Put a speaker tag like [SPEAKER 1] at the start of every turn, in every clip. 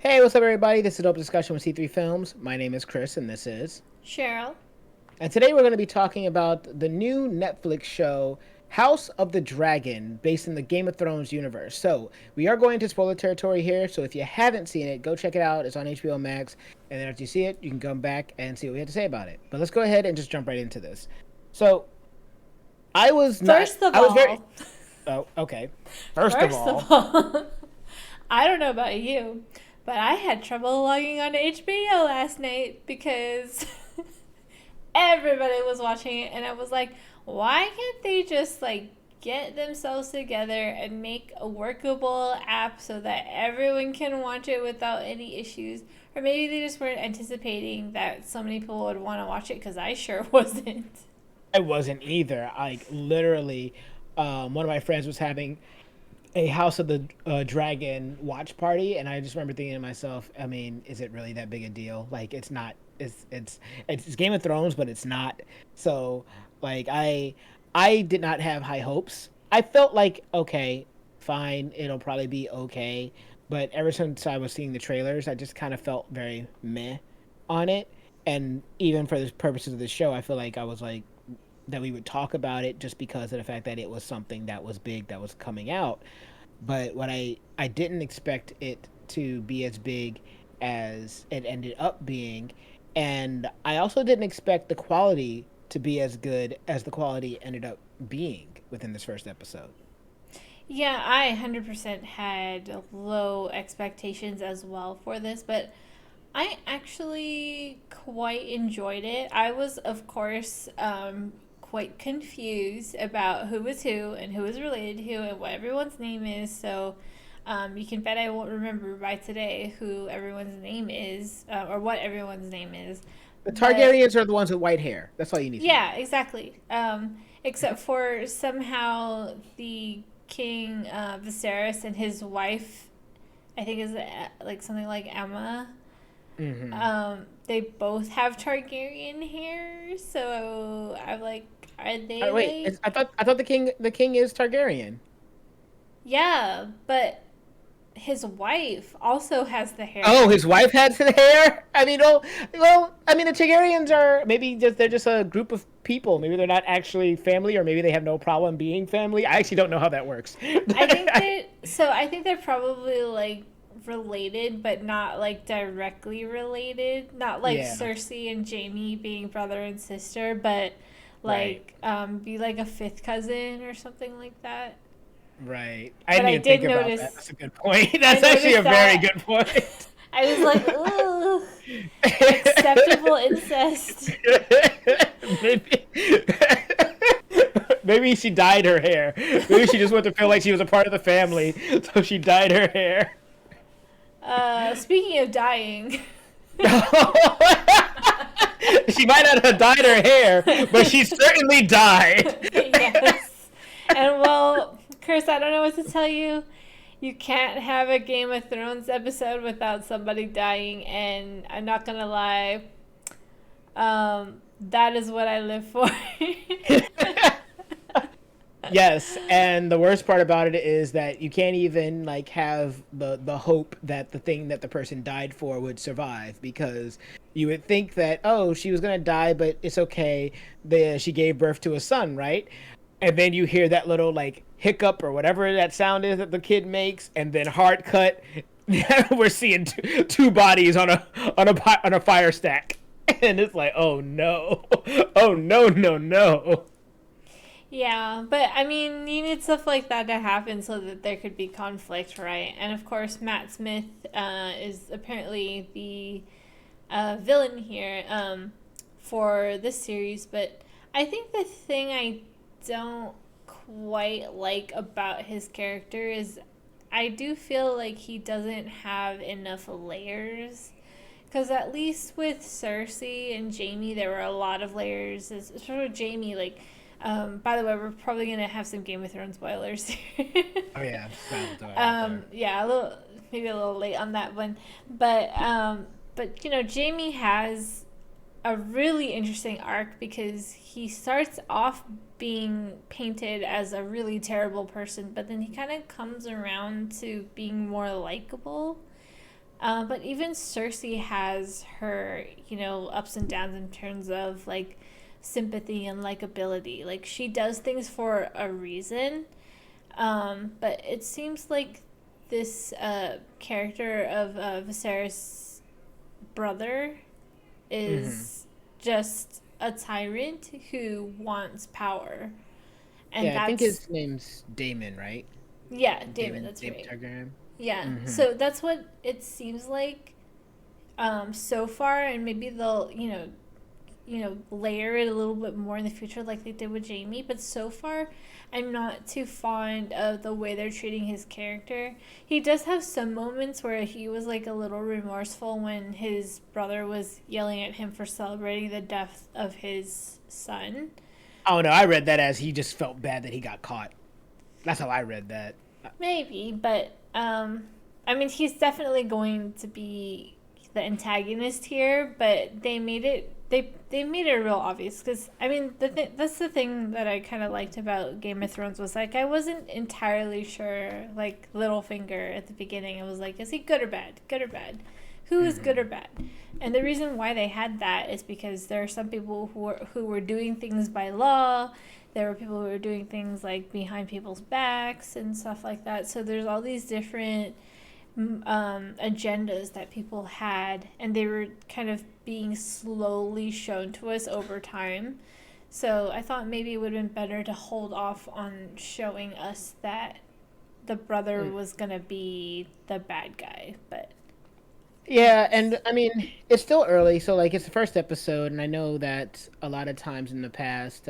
[SPEAKER 1] Hey, what's up, everybody? This is Open Discussion with C3 Films. My name is Chris, and this is.
[SPEAKER 2] Cheryl.
[SPEAKER 1] And today we're going to be talking about the new Netflix show, House of the Dragon, based in the Game of Thrones universe. So, we are going to spoiler territory here, so if you haven't seen it, go check it out. It's on HBO Max. And then after you see it, you can come back and see what we have to say about it. But let's go ahead and just jump right into this. So, I was not.
[SPEAKER 2] First of
[SPEAKER 1] I was very.
[SPEAKER 2] all,
[SPEAKER 1] Oh, okay. First of
[SPEAKER 2] first
[SPEAKER 1] all.
[SPEAKER 2] of all, I don't know about you, but I had trouble logging on to HBO last night because everybody was watching it, and I was like, why can't they just get themselves together and make a workable app so that everyone can watch it without any issues? Or maybe they just weren't anticipating that so many people would want to watch it because I sure wasn't.
[SPEAKER 1] I wasn't either. Like, literally, one of my friends was having a House of the Dragon watch party, and I just remember thinking to myself, I mean, is it really that big a deal? Like, it's not. It's Game of Thrones, but it's not. So, like, I did not have high hopes. I felt like, okay, fine, it'll probably be okay. But ever since I was seeing the trailers, I just kind of felt very meh on it. And even for the purposes of the show, I feel like I was like that we would talk about it just because of the fact that it was something that was big that was coming out. But what I didn't expect it to be as big as it ended up being, and I also didn't expect the quality to be as good as the quality ended up being within this first episode.
[SPEAKER 2] Yeah, I 100% had low expectations as well for this, but I actually quite enjoyed it. I was, of course, quite confused about who was who and who was related to who and what everyone's name is. So you can bet I won't remember by today who everyone's name is or what everyone's name is.
[SPEAKER 1] The
[SPEAKER 2] But
[SPEAKER 1] Targaryens are the ones with white hair. That's all you need to know.
[SPEAKER 2] yeah, exactly. Except for somehow the king Viserys and his wife, I think is like something like Emma.
[SPEAKER 1] Mm-hmm.
[SPEAKER 2] They both have Targaryen hair, so I'm like, are they
[SPEAKER 1] Wait,
[SPEAKER 2] like?
[SPEAKER 1] I thought the king is Targaryen.
[SPEAKER 2] Yeah, but his wife also has the
[SPEAKER 1] Oh,
[SPEAKER 2] hair.
[SPEAKER 1] his wife has the hair. I mean, I mean, the Targaryens are maybe they're just a group of people. Maybe they're not actually family, or maybe they have no problem being family. I actually don't know how that works.
[SPEAKER 2] I think they're probably like related, but not like directly related. Not like
[SPEAKER 1] Yeah,
[SPEAKER 2] Cersei and Jamie being brother and sister, but
[SPEAKER 1] right,
[SPEAKER 2] be like a fifth cousin or something like that.
[SPEAKER 1] right. I
[SPEAKER 2] But
[SPEAKER 1] didn't
[SPEAKER 2] I
[SPEAKER 1] even think
[SPEAKER 2] did
[SPEAKER 1] about that.
[SPEAKER 2] notice
[SPEAKER 1] That's a good point.
[SPEAKER 2] I
[SPEAKER 1] That's actually
[SPEAKER 2] noticed
[SPEAKER 1] a very
[SPEAKER 2] that
[SPEAKER 1] good point.
[SPEAKER 2] I was like, ooh, acceptable incest.
[SPEAKER 1] maybe, maybe she dyed her hair. Maybe she just wanted to feel like she was a part of the family, so she dyed her hair.
[SPEAKER 2] Speaking of dying,
[SPEAKER 1] She might not have dyed her hair, but she certainly died.
[SPEAKER 2] yes. And well, Chris, I don't know what to tell you. You can't have a Game of Thrones episode without somebody dying, and I'm not gonna lie, that is what I live for.
[SPEAKER 1] Yes, and the worst part about it is that you can't even like have the hope that the thing that the person died for would survive, because you would think that, oh, she was gonna die, but it's okay. She gave birth to a son, right? And then you hear that little like hiccup or whatever that sound is that the kid makes, and then hard cut. We're seeing two bodies on a fire stack, and it's like, oh no, oh no, no, no.
[SPEAKER 2] Yeah, but I mean, you need stuff like that to happen so that there could be conflict, right? And of course, Matt Smith is apparently the villain here for this series, but I think the thing I don't quite like about his character is I do feel like he doesn't have enough layers. Because at least with Cersei and Jamie, there were a lot of layers. Especially with Jamie, like, by the way, we're probably gonna have some Game of Thrones spoilers.
[SPEAKER 1] Oh yeah, sounds right there.
[SPEAKER 2] Yeah, a little, maybe a little late on that one, but you know, Jamie has a really interesting arc because he starts off being painted as a really terrible person, but then he kind of comes around to being more likable. But even Cersei has her, ups and downs in terms of like sympathy and likability. Like she does things for a reason. But it seems like this character of Viserys' brother
[SPEAKER 1] Hmm.
[SPEAKER 2] is just a tyrant who wants power. And
[SPEAKER 1] Yeah, I think
[SPEAKER 2] that's,
[SPEAKER 1] his name's Damon, right?
[SPEAKER 2] yeah, David,
[SPEAKER 1] Damon,
[SPEAKER 2] that's
[SPEAKER 1] Damon
[SPEAKER 2] right.
[SPEAKER 1] Targaryen.
[SPEAKER 2] Yeah.
[SPEAKER 1] Hmm.
[SPEAKER 2] So that's what it seems like so far, and maybe they'll, layer it a little bit more in the future like they did with Jamie, but so far I'm not too fond of the way they're treating his character. He does have some moments where he was like a little remorseful when his brother was yelling at him for celebrating the death of his son.
[SPEAKER 1] Oh no, I read that as he just felt bad that he got caught. That's how I read that.
[SPEAKER 2] Maybe, but I mean he's definitely going to be the antagonist here, but they made it real obvious because I mean that's the thing that I kind of liked about Game of Thrones was like I wasn't entirely sure like Littlefinger at the beginning. I was like, is he good or bad? Good or bad? Who is good or
[SPEAKER 1] Hmm.
[SPEAKER 2] bad? And the reason why they had that is because there are some people who were doing things by law. There were people who were doing things like behind people's backs and stuff like that. So there's all these different agendas that people had, and they were kind of being slowly shown to us over time. So I thought maybe it would have been better to hold off on showing us that the brother was gonna be the bad guy. But I
[SPEAKER 1] Yeah,
[SPEAKER 2] guess.
[SPEAKER 1] and I mean, it's still early, so like it's the first episode, and I know that a lot of times in the past,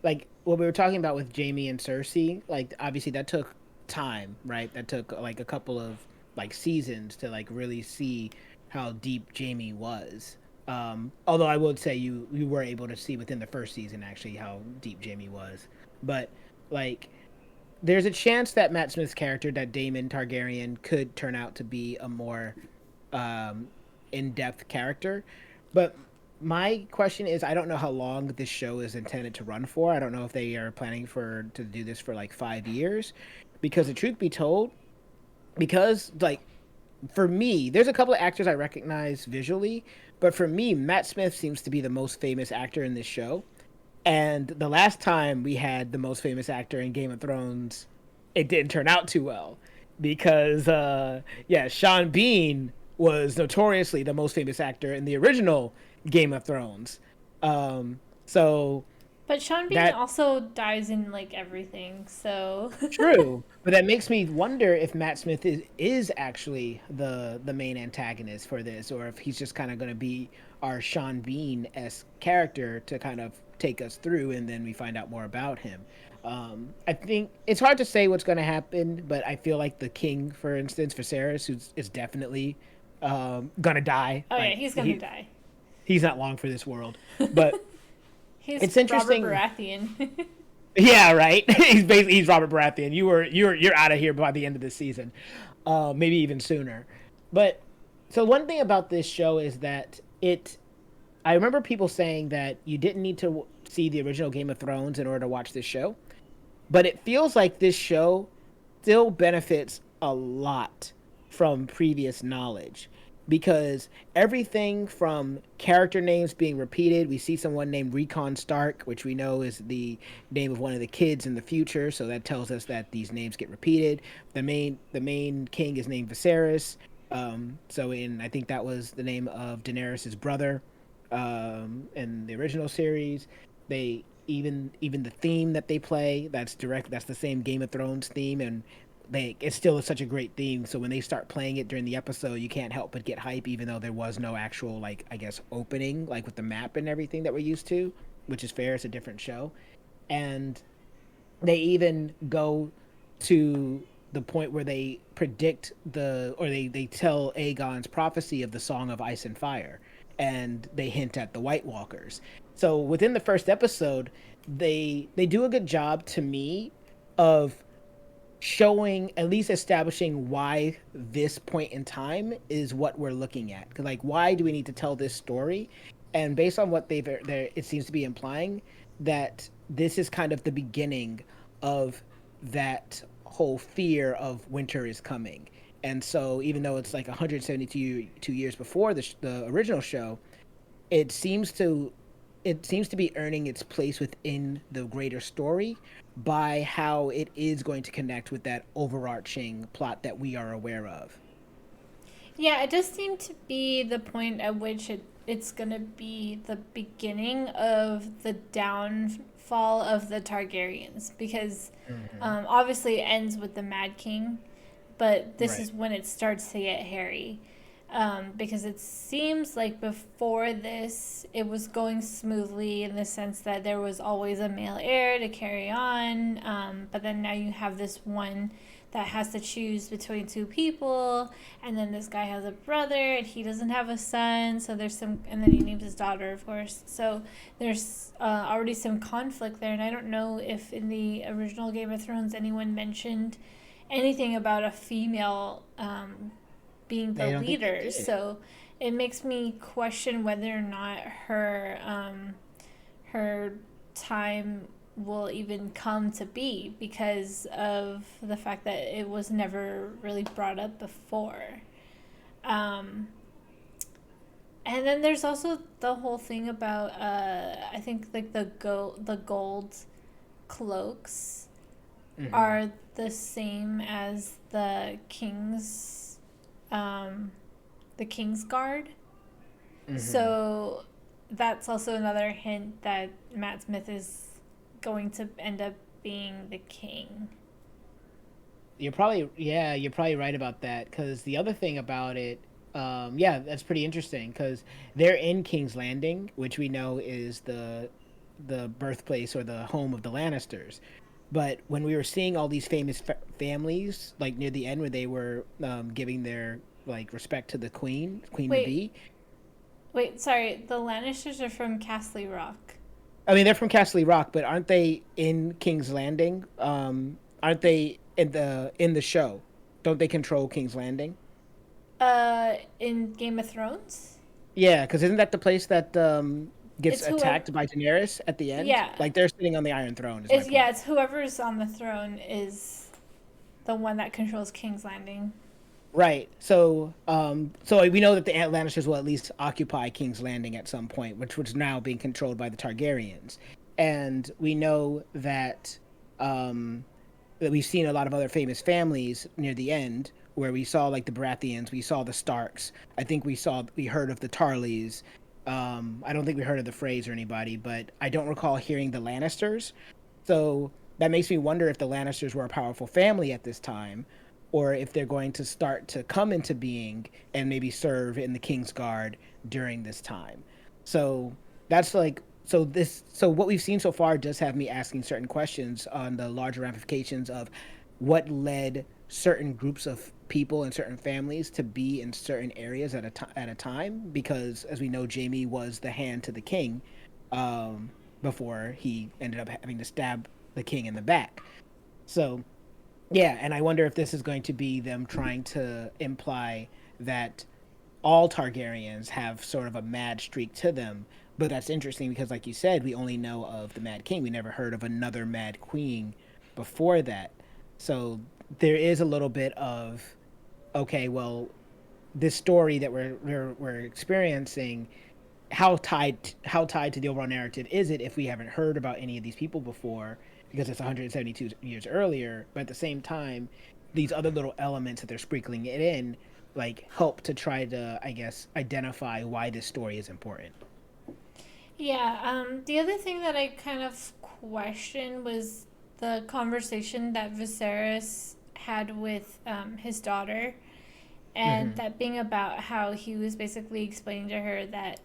[SPEAKER 1] like what we were talking about with Jamie and Cersei, like obviously that took time, right? That took like a couple of like seasons to like really see how deep Jamie was. Although I would say you were able to see within the first season actually how deep Jamie was, but like there's a chance that Matt Smith's character, that Daemon Targaryen, could turn out to be a more um, in-depth character. But my question is, I don't know how long this show is intended to run for. I don't know if they are planning for to do this for like 5 years, because the truth be told, because like for me, there's a couple of actors I recognize visually, but for me, Matt Smith seems to be the most famous actor in this show. And the last time we had the most famous actor in Game of Thrones, it didn't turn out too well because, yeah, Sean Bean was notoriously the most famous actor in the original Game of Thrones. So
[SPEAKER 2] But Sean Bean
[SPEAKER 1] that
[SPEAKER 2] also dies in like everything, so
[SPEAKER 1] true, but that makes me wonder if Matt Smith is actually the main antagonist for this, or if he's just kind of going to be our Sean Bean esque character to kind of take us through, and then we find out more about him. I think it's hard to say what's going to happen, but I feel like the king, for instance, Viserys, who's is definitely gonna die.
[SPEAKER 2] oh yeah,
[SPEAKER 1] Like
[SPEAKER 2] he's gonna die.
[SPEAKER 1] he's not long for this world, but
[SPEAKER 2] He's
[SPEAKER 1] it's
[SPEAKER 2] Robert
[SPEAKER 1] interesting.
[SPEAKER 2] Baratheon.
[SPEAKER 1] Yeah, right. He's Robert Baratheon. You're out of here by the end of the season, maybe even sooner. But so one thing about this show is that it. I remember people saying that you didn't need to see the original Game of Thrones in order to watch this show, but it feels like this show still benefits a lot from previous knowledge because everything from character names being repeated, we see someone named Recon Stark, which we know is the name of one of the kids in the future, so that tells us that these names get repeated. The main king is named Viserys. So in I think that was the name of Daenerys's brother in the original series. They even the theme that they play, that's the same Game of Thrones theme, and it's still such a great theme. So when they start playing it during the episode, you can't help but get hype, even though there was no actual like I guess opening like with the map and everything that we're used to, which is fair. It's a different show, and they even go to the point where they predict they tell Aegon's prophecy of the Song of Ice and Fire, and they hint at the White Walkers. So within the first episode, they do a good job to me of showing, at least establishing why this point in time is what we're looking at. 'Cause, like, why do we need to tell this story? And based on what it seems to be implying that this is kind of the beginning of that whole fear of winter is coming. And so even though it's like 172 years before the original show, it seems to be earning its place within the greater story by how it is going to connect with that overarching plot that we are aware of.
[SPEAKER 2] Yeah, it does seem to be the point at which it's going to be the beginning of the downfall of the Targaryens because
[SPEAKER 1] Hmm.
[SPEAKER 2] obviously it ends with the Mad King, but this
[SPEAKER 1] Right.
[SPEAKER 2] is when it starts to get hairy. Because it seems like before this, it was going smoothly in the sense that there was always a male heir to carry on. But then now you have this one that has to choose between two people, and then this guy has a brother, and he doesn't have a son. So there's some, and then he names his daughter, of course. So there's already some conflict there, and I don't know if in the original Game of Thrones anyone mentioned anything about a female being the
[SPEAKER 1] I don't think they
[SPEAKER 2] leader.
[SPEAKER 1] did.
[SPEAKER 2] So it makes me question whether or not her time will even come to be because of the fact that it was never really brought up before. Um, and then there's also the whole thing about I think like the gold cloaks
[SPEAKER 1] Hmm.
[SPEAKER 2] are the same as um, the king's guard.
[SPEAKER 1] Hmm.
[SPEAKER 2] So that's also another hint that Matt Smith is going to end up being the king.
[SPEAKER 1] You're probably right about that. Because the other thing about it, yeah, that's pretty interesting. Because they're in King's Landing, which we know is the birthplace or the home of the Lannisters. But when we were seeing all these famous families, like near the end, where they were giving their like respect to the queen to
[SPEAKER 2] Wait,
[SPEAKER 1] be.
[SPEAKER 2] sorry. The Lannisters are from Castle Rock.
[SPEAKER 1] I mean, they're from Castle Rock, but aren't they in King's Landing? Aren't they in the show? Don't they control King's Landing?
[SPEAKER 2] In Game of Thrones,
[SPEAKER 1] Yeah, because isn't that the place that gets
[SPEAKER 2] it's whoever.
[SPEAKER 1] attacked by Daenerys at the end?
[SPEAKER 2] Yeah,
[SPEAKER 1] Like they're sitting on the Iron Throne, is my point.
[SPEAKER 2] it's whoever's on the throne is the one that controls King's Landing.
[SPEAKER 1] Right. So we know that the Lannisters will at least occupy King's Landing at some point, which was now being controlled by the Targaryens, and we know um, that we've seen a lot of other famous families near the end, where we saw like the Baratheons, we saw the Starks. We heard of the Tarleys. I don't think we heard of the Freys or anybody, but I don't recall hearing the Lannisters. So that makes me wonder if the Lannisters were a powerful family at this time, or if they're going to start to come into being and maybe serve in the King's Guard during this time. So that's like so what we've seen so far does have me asking certain questions on the larger ramifications of what led certain groups of people and certain families to be in certain areas at a time, because as we know Jamie was the hand to the king, um, before he ended up having to stab the king in the back. So yeah, and I wonder if this is going to be them trying to imply that all Targaryens have sort of a mad streak to them. But that's interesting because, like you said, we only know of the Mad King. We never heard of another Mad Queen before that. So there is a little bit of, okay, well, this story that we're experiencing, how tied to the overall narrative is it if we haven't heard about any of these people before, because it's 172 years earlier, but at the same time these other little elements that they're sprinkling it in like help to try to, I guess, identify why this story is important.
[SPEAKER 2] Yeah, the other thing that I kind of questioned was the conversation that Viserys had with his daughter, and
[SPEAKER 1] Hmm.
[SPEAKER 2] that being about how he was basically explaining to her that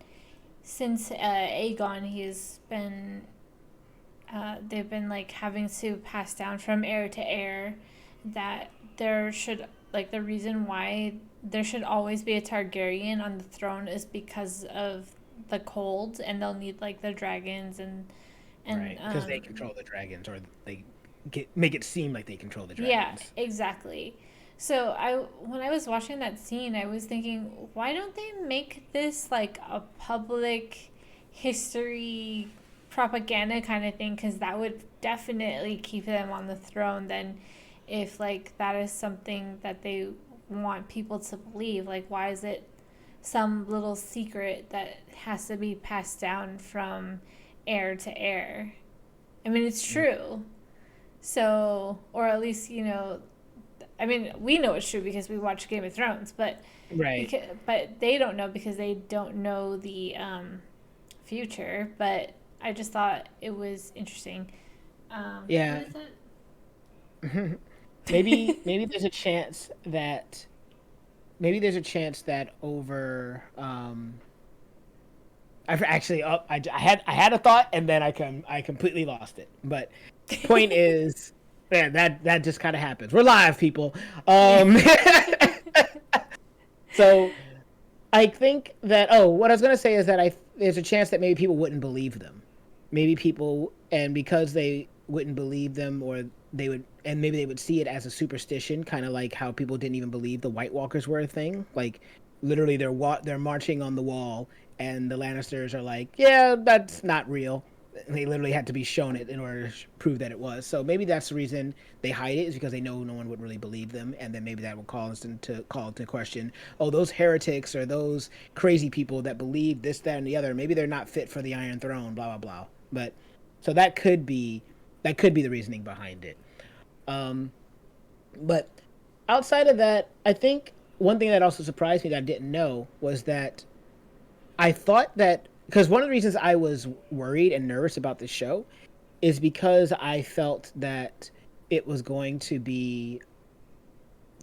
[SPEAKER 2] since Aegon, he's been they've been like having to pass down from heir to heir, that there should like the reason why there should always be a Targaryen on the throne is because of the cold, and they'll need like the dragons and
[SPEAKER 1] Right, because they control the dragons, or they make it seem like they control the
[SPEAKER 2] yeah,
[SPEAKER 1] dragons.
[SPEAKER 2] exactly. So I when I was watching that scene, I was thinking, why don't they make this like a public history propaganda kind of thing? Because that would definitely keep them on the throne. Then, if like that is something that they want people to believe? Like, why is it some little secret that has to be passed down from heir to heir? I mean, it's true. So, or at least, I mean, we know it's true because we watch Game of Thrones,
[SPEAKER 1] Right.
[SPEAKER 2] but they don't know because they don't know the future. But I just thought it was interesting. What
[SPEAKER 1] Yeah.
[SPEAKER 2] is it?
[SPEAKER 1] Maybe there's a chance that over I've actually I had a thought and then I completely lost it. But point is, man, that just kind of happens. We're live, people.
[SPEAKER 2] Yeah.
[SPEAKER 1] Um so I think that what I was gonna say is that I there's a chance that maybe people wouldn't believe them. Maybe people, and because they wouldn't believe them, or they would, and maybe they would see it as a superstition, kind of like how people didn't even believe the White Walkers were a thing. Like literally, they're marching on the wall, and the Lannisters are like, yeah, that's not real. They literally had to be shown it in order to prove that it was. So maybe that's the reason they hide it, is because they know no one would really believe them, and then maybe that will call into question, oh, those heretics or those crazy people that believe this, that, and the other. Maybe they're not fit for the Iron Throne. Blah blah blah. But so that could be the reasoning behind it. Um, but outside of that, I think one thing that also surprised me that I didn't know was that I thought that, because one of the reasons I was worried and nervous about this show is because I felt that it was going to be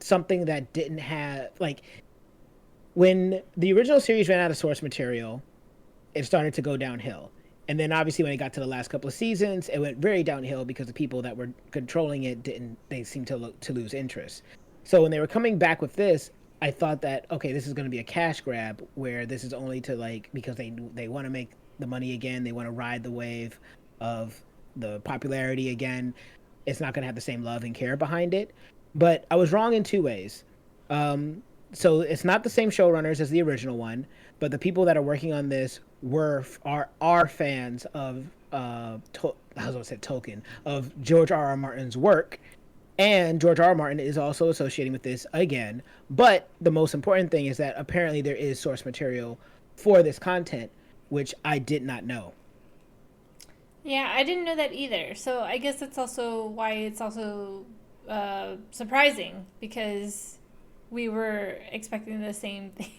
[SPEAKER 1] something that didn't have, like, when the original series ran out of source material, it started to go downhill. And then obviously when it got to the last couple of seasons, it went very downhill because the people that were controlling it didn't they seemed to lose interest. So when they were coming back with this, I thought that, okay, this is going to be a cash grab where this is only to, like, because they want to make the money again, they want to ride the wave of the popularity again. It's not going to have the same love and care behind it. But I was wrong in two ways. So it's not the same showrunners as the original one, but the people that are working on this are fans of I was gonna say Tolkien, of George R. R. Martin's work, and George R. R. Martin is also associating with this again. But the most important thing is that apparently there is source material for this content, which I did not know.
[SPEAKER 2] Yeah, I didn't know that either. So I guess that's also why it's also surprising because we were expecting the same thing,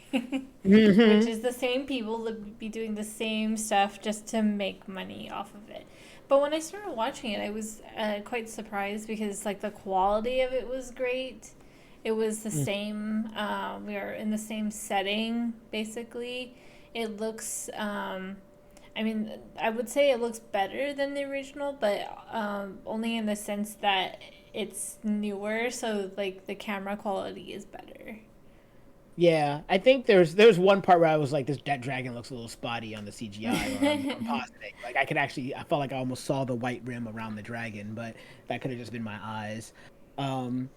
[SPEAKER 2] which
[SPEAKER 1] Mm-hmm.
[SPEAKER 2] is the same people to be doing the same stuff just to make money off of it. But when I started watching it, I was quite surprised because like the quality of it was great. It was the same. We are in the same setting basically. It looks. I mean, I would say it looks better than the original, but only in the sense that it's newer, so like the camera quality is better.
[SPEAKER 1] Yeah, I think there's one part where I was like, this that dragon looks a little spotty on the CGI or on compositing. Like I felt like I almost saw the white rim around the dragon, but that could have just been my eyes. Um,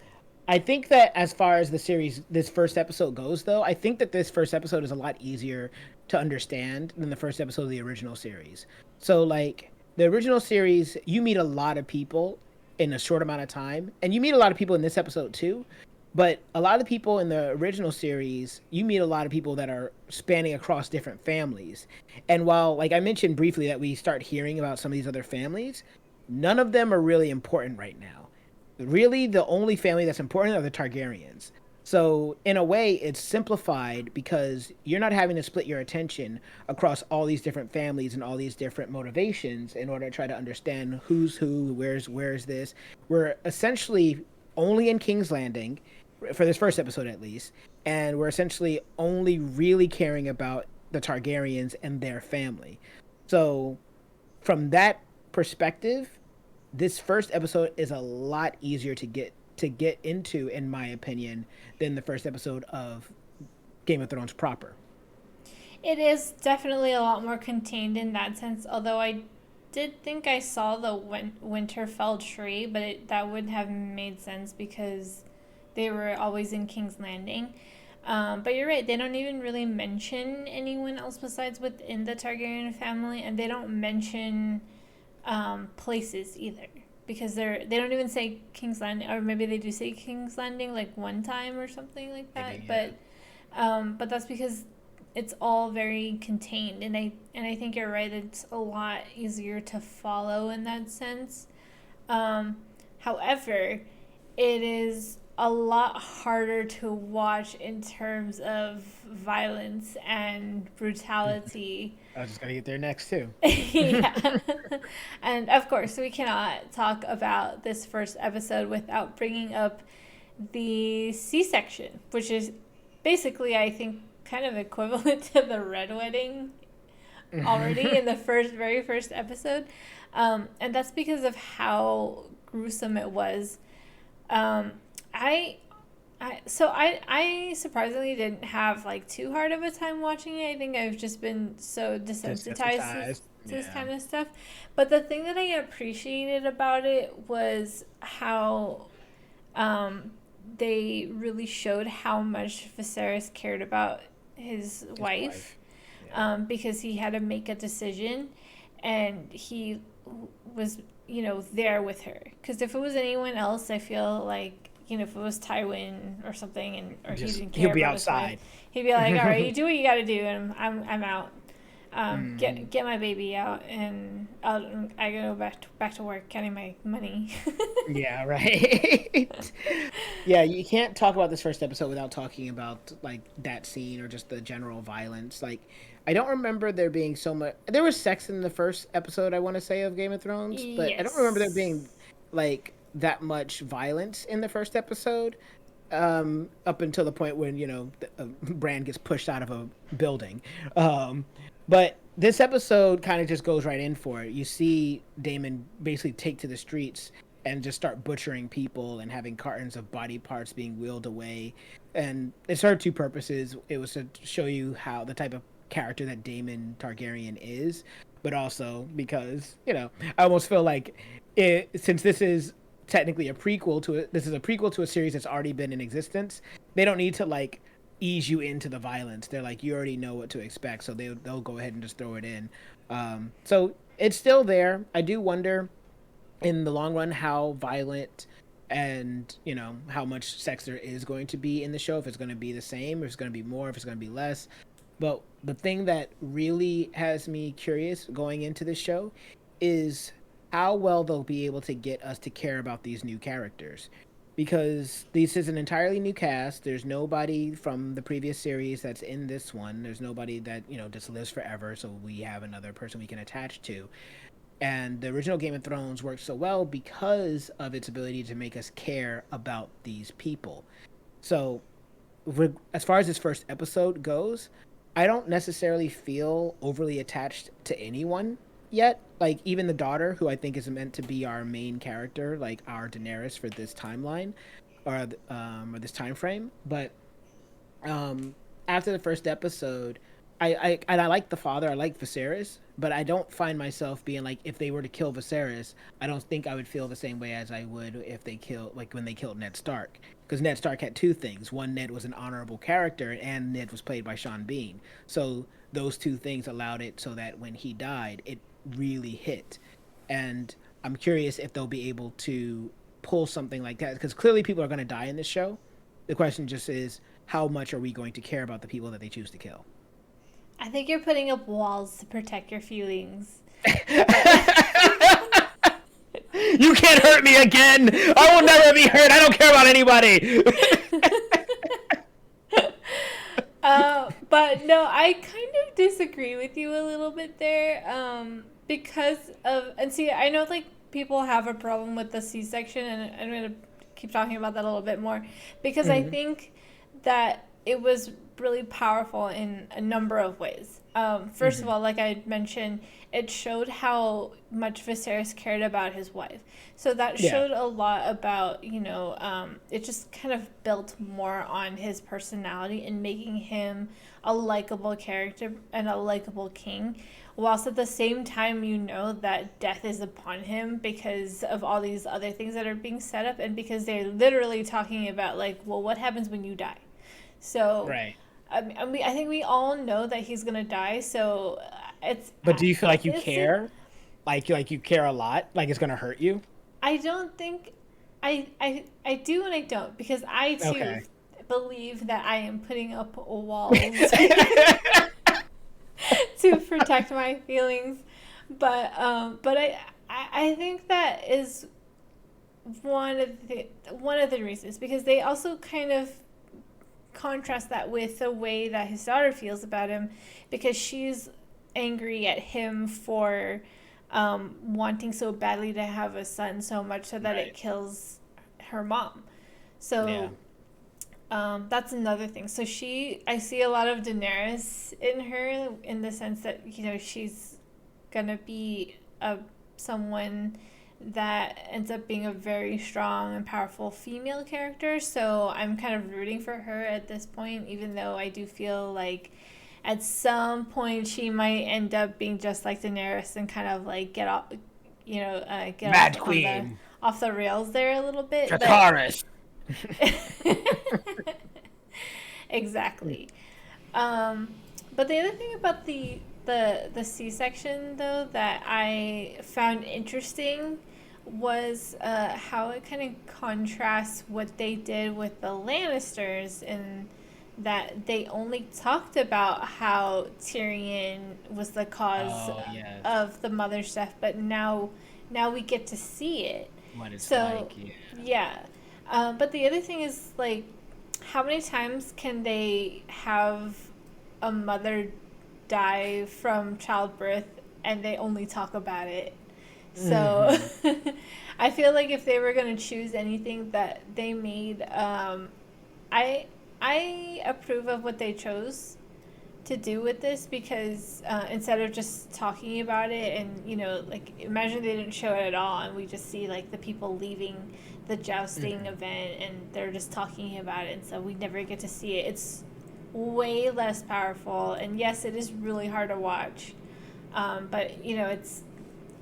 [SPEAKER 1] I think that as far as this first episode goes, though, I think that this first episode is a lot easier to understand than the first episode of the original series. So, like, the original series, you meet a lot of people in a short amount of time, and you meet a lot of people in this episode too. But a lot of people in the original series, you meet a lot of people that are spanning across different families. And while, like I mentioned briefly, that we start hearing about some of these other families, none of them are really important right now. Really, the only family that's important are the Targaryens. So, in a way, it's simplified because you're not having to split your attention across all these different families and all these different motivations in order to try to understand who's who, where's this. We're essentially only in King's Landing, for this first episode at least, and we're essentially only really caring about the Targaryens and their family. So, from that perspective, this first episode is a lot easier to get into, in my opinion, than the first episode of Game of Thrones proper.
[SPEAKER 2] It is definitely a lot more contained in that sense, although I did think I saw the Winterfell tree, but that would have made sense because they were always in King's Landing. But you're right, they don't even really mention anyone else besides within the Targaryen family, and they don't mention places either. because they don't even say King's Landing, or maybe they do say King's Landing like one time or something like that.
[SPEAKER 1] Maybe, yeah.
[SPEAKER 2] But that's because it's all very contained, and I think you're right. It's a lot easier to follow in that sense. Um, However, it is a lot harder to watch in terms of violence and brutality.
[SPEAKER 1] I was just gonna get there next too.
[SPEAKER 2] Yeah. And of course, we cannot talk about this first episode without bringing up the C section, which is basically, I think, kind of equivalent to the Red Wedding already in the very first episode. And that's because of how gruesome it was. Um, I I surprisingly didn't have like too hard of a time watching it. I think I've just been so desensitized
[SPEAKER 1] Desensitized.
[SPEAKER 2] to this
[SPEAKER 1] Yeah.
[SPEAKER 2] kind of stuff. But the thing that I appreciated about it was how um, they really showed how much Viserys cared about his
[SPEAKER 1] His
[SPEAKER 2] wife,
[SPEAKER 1] wife. Yeah.
[SPEAKER 2] because he had to make a decision, and he was, there with her. Because if it was anyone else, I feel like, if it was Tywin or something, or he
[SPEAKER 1] Just
[SPEAKER 2] didn't
[SPEAKER 1] he'll
[SPEAKER 2] care
[SPEAKER 1] be
[SPEAKER 2] about his wife,
[SPEAKER 1] outside.
[SPEAKER 2] he'd be like, "All right, you do what you got to do, and I'm out.
[SPEAKER 1] Hmm.
[SPEAKER 2] Get my baby out, and I go back to work, getting my money."
[SPEAKER 1] Yeah, right. Yeah, you can't talk about this first episode without talking about like that scene or just the general violence. Like, I don't remember there being so much. There was sex in the first episode, I want to say, of Game of Thrones, but I don't remember there being
[SPEAKER 2] Yes.
[SPEAKER 1] like that much violence in the first episode. Up until the point when Bran gets pushed out of a building. But this episode kind of just goes right in for it. You see Damon basically take to the streets and just start butchering people and having cartons of body parts being wheeled away. And it served two purposes. It was to show you how the type of character that Daemon Targaryen is, but also because, I almost feel like since this is technically a prequel to it, this is a prequel to a series that's already been in existence. They don't need to like ease you into the violence. They're like, you already know what to expect, so they'll go ahead and just throw it in. So it's still there. I do wonder in the long run how violent and how much sex there is going to be in the show, if it's going to be the same, if it's going to be more, if it's going to be less. But the thing that really has me curious going into this show is how well they'll be able to get us to care about these new characters, because this is an entirely new cast. There's nobody from the previous series that's in this one. There's nobody that just lives forever, so we have another person we can attach to. And the original Game of Thrones worked so well because of its ability to make us care about these people. So, as far as this first episode goes, I don't necessarily feel overly attached to anyone yet. Like, even the daughter, who I think is meant to be our main character, like our Daenerys for this timeline, or this time frame. But um, after the first episode, I like the father. I like Viserys, but I don't find myself being like, if they were to kill Viserys, I don't think I would feel the same way as I would if they killed, like when they killed Ned Stark. Because Ned Stark had two things: one, Ned was an honorable character, and Ned was played by Sean Bean. So those two things allowed it so that when he died, it really hit. And I'm curious if they'll be able to pull something like that, because clearly people are going to die in this show. The question just is, how much are we going to care about the people that they choose to kill?
[SPEAKER 2] I think you're putting up walls to protect your feelings.
[SPEAKER 1] You can't hurt me again. I will never be hurt. I don't care about anybody.
[SPEAKER 2] But no, I kind of disagree with you a little bit there. Because of, and see, I know like people have a problem with the C-section, and I'm gonna keep talking about that a little bit more, because I
[SPEAKER 1] Mhm.
[SPEAKER 2] think that it was really powerful in a number of ways. First of
[SPEAKER 1] Mhm.
[SPEAKER 2] all, like I mentioned, it showed how much Viserys cared about his wife. So that
[SPEAKER 1] Yeah.
[SPEAKER 2] showed a lot about, it just kind of built more on his personality and making him a likable character and a likable king. Whilst at the same time, that death is upon him because of all these other things that are being set up, and because they're literally talking about, like, well, what happens when you die? So,
[SPEAKER 1] Right.
[SPEAKER 2] I think we all know that he's gonna die. So it's
[SPEAKER 1] But do you feel like you
[SPEAKER 2] it's
[SPEAKER 1] care? Like you care a lot? Like it's gonna hurt you?
[SPEAKER 2] I don't think I do and I don't, because I too
[SPEAKER 1] Okay.
[SPEAKER 2] believe that I am putting up walls to protect my feelings, but I think that is one of the reasons, because they also kind of contrast that with the way that his daughter feels about him, because she's angry at him for wanting so badly to have a son, so much so that it
[SPEAKER 1] Right.
[SPEAKER 2] kills her mom.
[SPEAKER 1] Yeah.
[SPEAKER 2] So that's another thing. So I see a lot of Daenerys in her, in the sense that, she's gonna be someone that ends up being a very strong and powerful female character. So I'm kind of rooting for her at this point, even though I do feel like at some point she might end up being just like Daenerys and kind of like get off
[SPEAKER 1] Mad
[SPEAKER 2] on the
[SPEAKER 1] Queen.
[SPEAKER 2] off the rails there a little bit, but
[SPEAKER 1] Dracarys.
[SPEAKER 2] exactly. Um, but the other thing about the C section, though, that I found interesting was how it kind of contrasts what they did with the Lannisters, in that they only talked about how Tyrion was the cause
[SPEAKER 1] Oh, yes.
[SPEAKER 2] of the mother's death, but now we get to see it.
[SPEAKER 1] What it's
[SPEAKER 2] So
[SPEAKER 1] like. Yeah.
[SPEAKER 2] yeah, but the other thing is, like, how many times can they have a mother die from childbirth and they only talk about it? So
[SPEAKER 1] Hmm.
[SPEAKER 2] I feel like if they were going to choose anything that they made, I I approve of what they chose to do with this, because instead of just talking about it, and like, imagine they didn't show it at all and we just see like the people leaving the jousting
[SPEAKER 1] Hmm.
[SPEAKER 2] event and they're just talking about it, and so we never get to see it. It's way less powerful, and yes, it is really hard to watch, but it's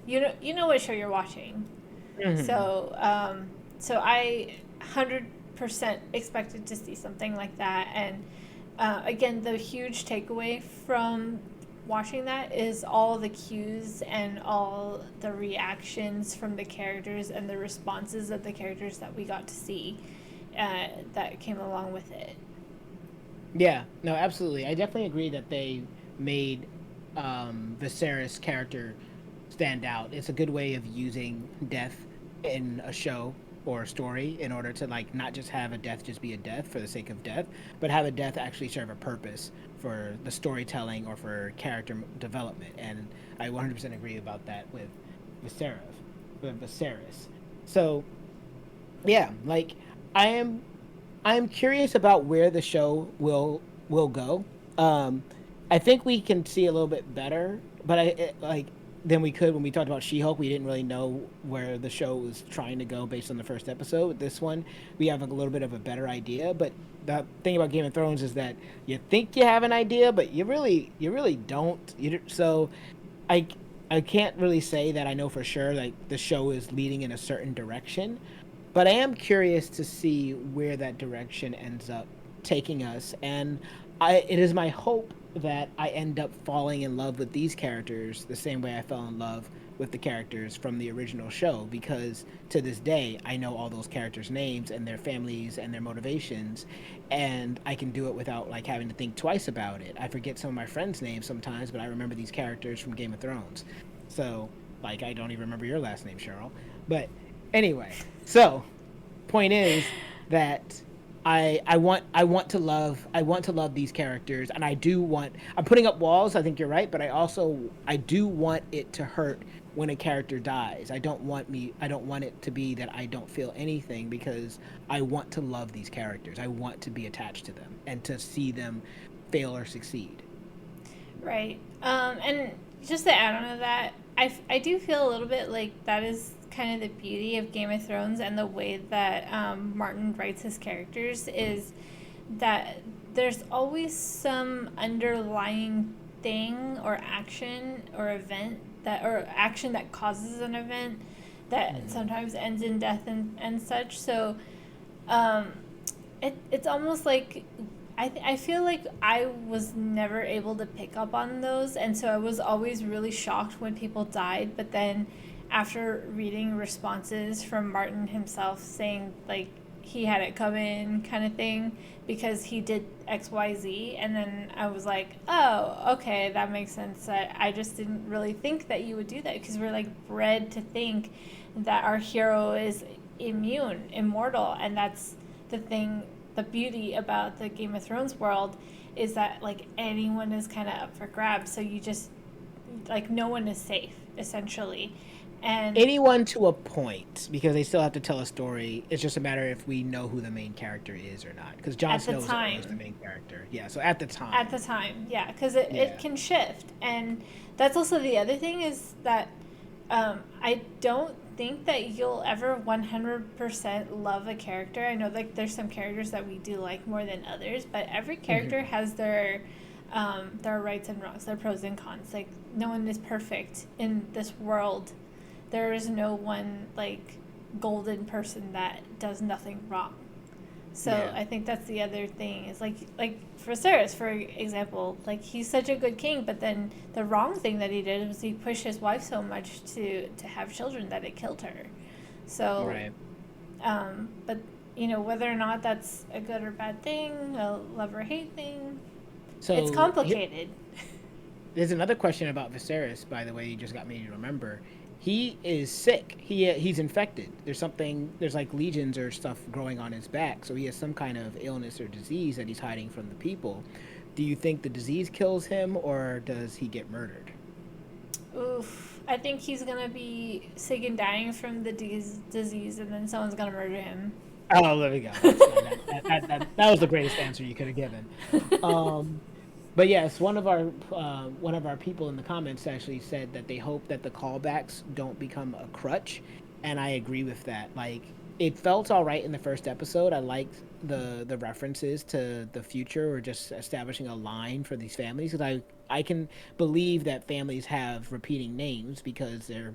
[SPEAKER 2] you know what show you're watching.
[SPEAKER 1] Hmm.
[SPEAKER 2] So I 100% expected to see something like that. And again, the huge takeaway from watching that is all the cues and all the reactions from the characters and the responses of the characters that we got to see, that came along with it.
[SPEAKER 1] Yeah. No, absolutely. I definitely agree that they made Viserys' character stand out. It's a good way of using death in a show or a story in order to like not just have a death just be a death for the sake of death, but have a death actually serve a purpose for the storytelling or for character development. And I 100% agree about that with Viserys. With Viserys. So yeah, like I am I'm curious about where the show will go. Um, I think we can see a little bit better, but like than we could when we talked about She-Hulk. We didn't really know where the show was trying to go based on the first episode. With this one, we have a little bit of a better idea. But the thing about Game of Thrones is that you think you have an idea, but you really don't. So I I can't really say that I know for sure like the show is leading in a certain direction, but I am curious to see where that direction ends up taking us. And it is my hope that I end up falling in love with these characters the same way I fell in love with the characters from the original show, because to this day I know all those characters' names and their families and their motivations, and I can do it without like having to think twice about it. I forget some of my friends' names sometimes, but I remember these characters from Game of Thrones. So, like, I don't even remember your last name, Cheryl. But anyway, so point is that I want to love these characters, and I'm putting up walls. I think you're right, but I do want it to hurt when a character dies. I don't want it to be that I don't feel anything, because I want to love these characters. I want to be attached to them and to see them fail or succeed.
[SPEAKER 2] Right. And just to add on to that, I do feel a little bit like that is kind of the beauty of Game of Thrones, and the way that Martin writes his characters, is that there's always some underlying thing or action or event or action that causes an event that
[SPEAKER 1] Hmm.
[SPEAKER 2] sometimes ends in death and such. So um, it's almost like I feel like I was never able to pick up on those, and so I was always really shocked when people died. But then after reading responses from Martin himself saying like he had it coming kind of thing because he did XYZ, and then I was like, oh, okay, that makes sense. I just didn't really think that you would do that because we're like bred to think that our hero is immortal, and that's the thing, the beauty about the Game of Thrones world is that like anyone is kind of up for grabs, so you just like no one is safe essentially. And
[SPEAKER 1] Anyone to a point, because they still have to tell a story. It's just a matter if we know who the main character is or not. Because Jon
[SPEAKER 2] at the
[SPEAKER 1] Snow is always the
[SPEAKER 2] time,
[SPEAKER 1] main character. Yeah, so at the
[SPEAKER 2] at
[SPEAKER 1] time.
[SPEAKER 2] the time, yeah, because
[SPEAKER 1] Yeah.
[SPEAKER 2] it can shift. And that's also the other thing is that I don't think that you'll ever 100% love a character. I know like there's some characters that we do like more than others, but every character
[SPEAKER 1] Hmm.
[SPEAKER 2] has their rights and wrongs, their pros and cons. Like no one is perfect in this world. There is no one like golden person that does nothing wrong. So
[SPEAKER 1] Yeah.
[SPEAKER 2] I think that's the other thing is like for Viserys, for example, like he's such a good king, but then the wrong thing that he did was he pushed his wife so much to have children that it killed her. So,
[SPEAKER 1] Right.
[SPEAKER 2] but you know whether or not that's a good or bad thing, a love or hate thing, it's
[SPEAKER 1] So
[SPEAKER 2] complicated.
[SPEAKER 1] there's another question about Viserys, by the way, you just got me to remember. He is sick. He's infected. There's something. There's like legions or stuff growing on his back. So he has some kind of illness or disease that he's hiding from the people. Do you think the disease kills him, or does he get murdered?
[SPEAKER 2] Oof, I think he's gonna be sick and dying from the disease, and then someone's gonna murder him.
[SPEAKER 1] Oh, there we go. That's fine. That was the greatest answer you could have given. Um, but yes, one of our people in the comments actually said that they hope that the callbacks don't become a crutch, and I agree with that. Like it felt all right in the first episode. I liked the references to the future or just establishing a line for these families because I can believe that families have repeating names because they're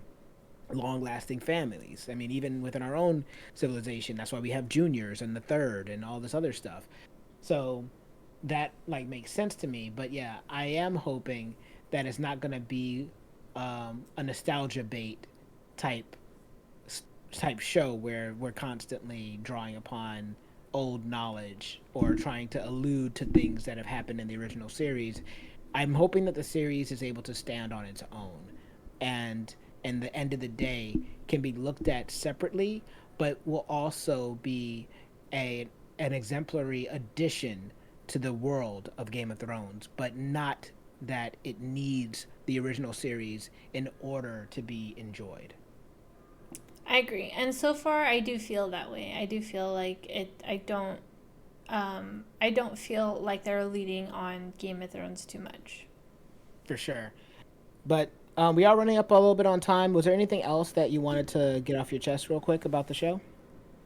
[SPEAKER 1] long lasting families. I mean, even within our own civilization, that's why we have juniors and the third and all this other stuff. So that like makes sense to me. But yeah, I am hoping that it's not gonna be a nostalgia bait type type show where we're constantly drawing upon old knowledge or trying to allude to things that have happened in the original series. I'm hoping that the series is able to stand on its own and the end of the day can be looked at separately but will also be an exemplary addition to the world of Game of Thrones, but not that it needs the original series in order to be enjoyed.
[SPEAKER 2] I agree, and so far I do feel that way. I do feel like it. I don't feel like they're leading on Game of Thrones too much.
[SPEAKER 1] For sure. But we are running up a little bit on time. Was there anything else that you wanted to get off your chest real quick about the show?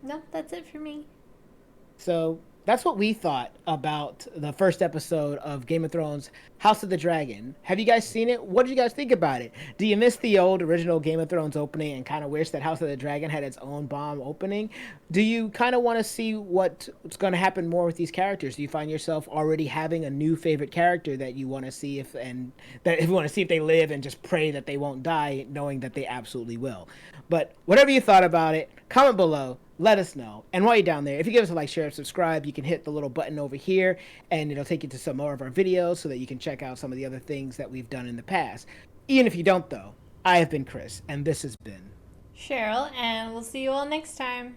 [SPEAKER 2] No, that's it for me.
[SPEAKER 1] So that's what we thought about the first episode of Game of Thrones, House of the Dragon. Have you guys seen it? What did you guys think about it? Do you miss the old original Game of Thrones opening and kind of wish that House of the Dragon had its own bomb opening? Do you kind of want to see what's going to happen more with these characters? Do you find yourself already having a new favorite character that you want to see if you want to see if they live and just pray that they won't die, knowing that they absolutely will? But whatever you thought about it, comment below. Let us know. And while you're down there, if you give us a like, share, and subscribe, you can hit the little button over here and it'll take you to some more of our videos so that you can check out some of the other things that we've done in the past. Even if you don't, though, I have been Chris, and this has been
[SPEAKER 2] Cheryl, and we'll see you all next time.